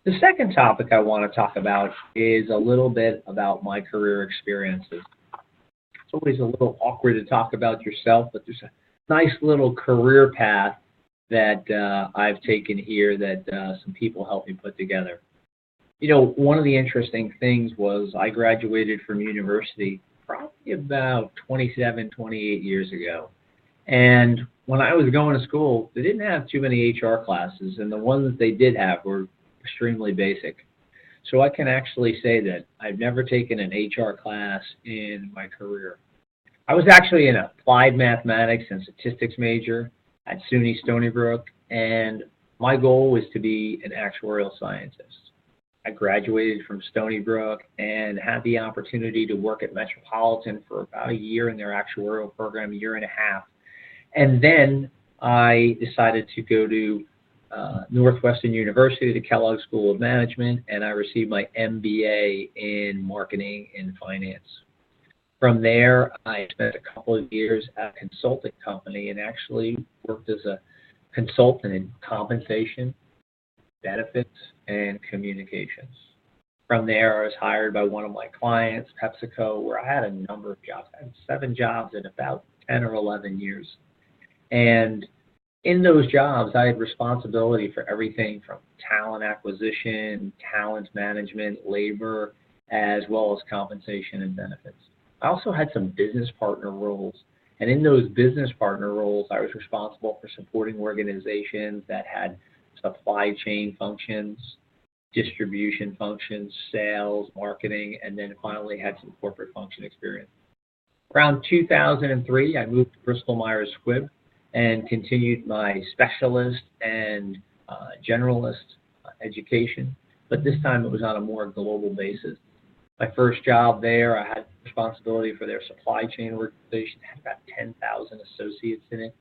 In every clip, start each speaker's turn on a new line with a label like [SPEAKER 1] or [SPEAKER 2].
[SPEAKER 1] The second topic I want to talk about is a little bit about my career experiences. It's always a little awkward to talk about yourself, but there's a nice little career path that I've taken here that some people helped me put together. You know, one of the interesting things was I graduated from university probably about 27, 28 years ago. And when I was going to school, they didn't have too many HR classes, and the ones that they did have were extremely basic. So I can actually say that I've never taken an HR class in my career. I was actually an applied mathematics and statistics major at SUNY Stony Brook, and my goal was to be an actuarial scientist. I graduated from Stony Brook and had the opportunity to work at Metropolitan for about a year in their actuarial program, a year and a half. And then I decided to go to Northwestern University, the Kellogg School of Management, and I received my MBA in marketing and finance. From there, I spent a couple of years at a consulting company and actually worked as a consultant in compensation, benefits, and communications. From there, I was hired by one of my clients, PepsiCo, where I had a number of jobs. I had 7 jobs in about 10 or 11 years. And in those jobs, I had responsibility for everything from talent acquisition, talent management, labor, as well as compensation and benefits. I also had some business partner roles. And in those business partner roles, I was responsible for supporting organizations that had supply chain functions, distribution functions, sales, marketing, and then finally had some corporate function experience. Around 2003, I moved to Bristol-Myers Squibb and continued my specialist and generalist education, but this time it was on a more global basis. My first job there, I had responsibility for their supply chain organization. It had about 10,000 associates in it,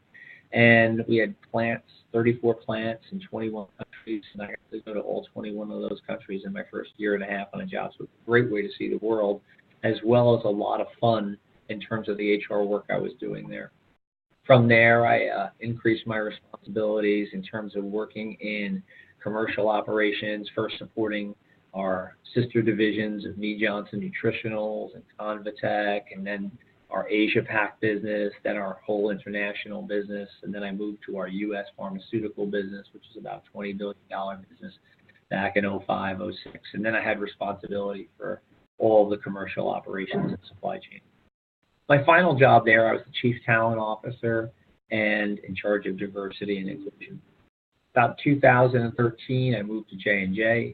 [SPEAKER 1] and we had plants, 34 plants in 21 countries, and I got to go to all 21 of those countries in my first year and a half on a job. So it was a great way to see the world, as well as a lot of fun in terms of the HR work I was doing there. From there, I increased my responsibilities in terms of working in commercial operations, first supporting our sister divisions of Mead Johnson Nutritionals and Convatec, and then our Asia Pac business, then our whole international business, and then I moved to our U.S. pharmaceutical business, which is about $20 billion business back in 05, 06, and then I had responsibility for all of the commercial operations and supply chain. My final job there, I was the Chief Talent Officer and in charge of diversity and inclusion. About 2013, I moved to J&J.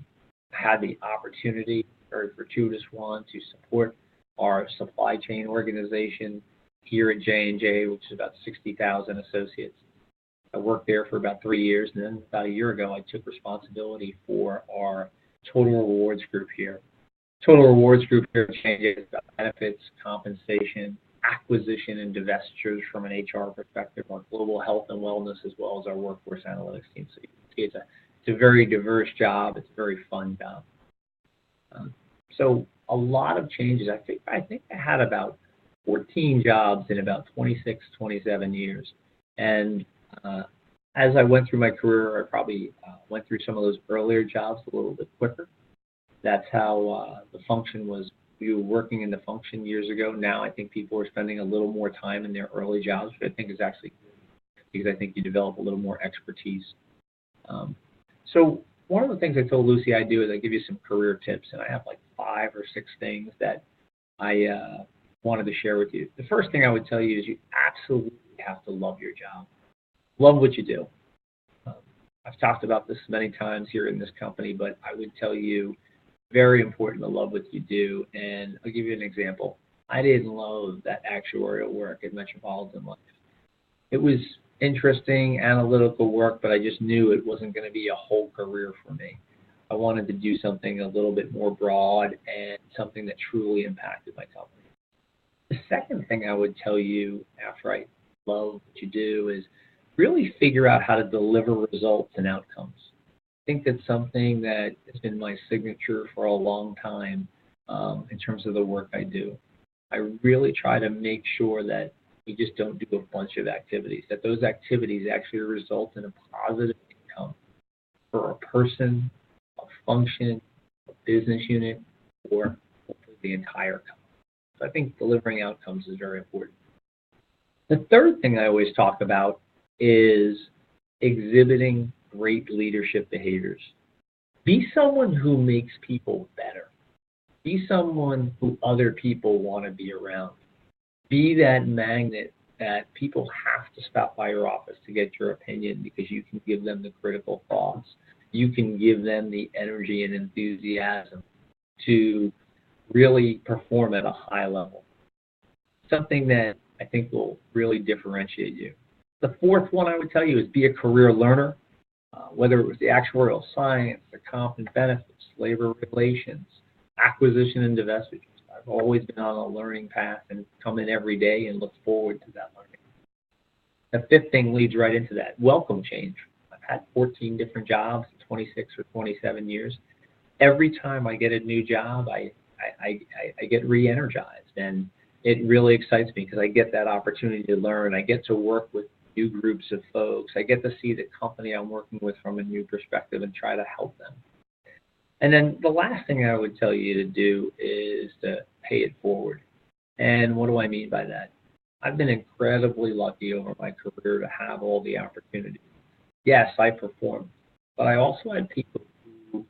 [SPEAKER 1] I had the opportunity, very fortuitous one, to support our supply chain organization here at J&J, which is about 60,000 associates. I worked there for about 3 years, and then about a year ago, I took responsibility for our Total Rewards group here. Total Rewards group here at J&J is about benefits, compensation, acquisition, and divestitures from an HR perspective, our global health and wellness, as well as our workforce analytics team. So you can see it's a very diverse job. It's a very fun job. So a lot of changes. I think I had about 14 jobs in about 26, 27 years. And as I went through my career, I probably went through some of those earlier jobs a little bit quicker. That's how the function was. We were working in the function years ago. Now I think people are spending a little more time in their early jobs, which I think is actually good because I think you develop a little more expertise. So one of the things I told Lucy I do is I give you some career tips, and I have like 5 or 6 things that I wanted to share with you. The first thing I would tell you is you absolutely have to love your job. Love what you do. I've talked about this many times here in this company, but I would tell you very important to love what you do. And I'll give you an example. I didn't love that actuarial work at Metropolitan Life. It was interesting, analytical work, but I just knew it wasn't going to be a whole career for me. I wanted to do something a little bit more broad and something that truly impacted my company. The second thing I would tell you after I love what you do is really figure out how to deliver results and outcomes. I think that's something that has been my signature for a long time in terms of the work I do. I really try to make sure that we just don't do a bunch of activities, that those activities actually result in a positive outcome for a person, function, a business unit, or hopefully the entire company. So I think delivering outcomes is very important. The third thing I always talk about is exhibiting great leadership behaviors. Be someone who makes people better. Be someone who other people want to be around. Be that magnet that people have to stop by your office to get your opinion because you can give them the critical thoughts. You can give them the energy and enthusiasm to really perform at a high level. Something that I think will really differentiate you. The fourth one I would tell you is be a career learner, whether it was the actuarial science, the comp and benefits, labor relations, acquisition and divestitures. I've always been on a learning path and come in every day and look forward to that learning. The fifth thing leads right into that, welcome change. I've had 14 different jobs in 26 or 27 years. Every time I get a new job, I get re-energized, and it really excites me because I get that opportunity to learn. I get to work with new groups of folks. I get to see the company I'm working with from a new perspective and try to help them. And then the last thing I would tell you to do is to pay it forward. And what do I mean by that? I've been incredibly lucky over my career to have all the opportunities. Yes, I performed, but I also had people who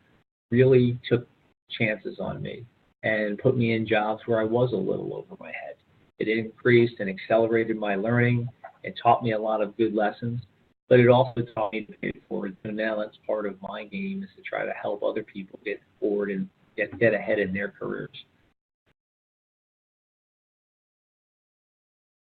[SPEAKER 1] really took chances on me and put me in jobs where I was a little over my head. It increased and accelerated my learning. It taught me a lot of good lessons, but it also taught me to pay it forward. So now that's part of my game, is to try to help other people get forward and get ahead in their careers.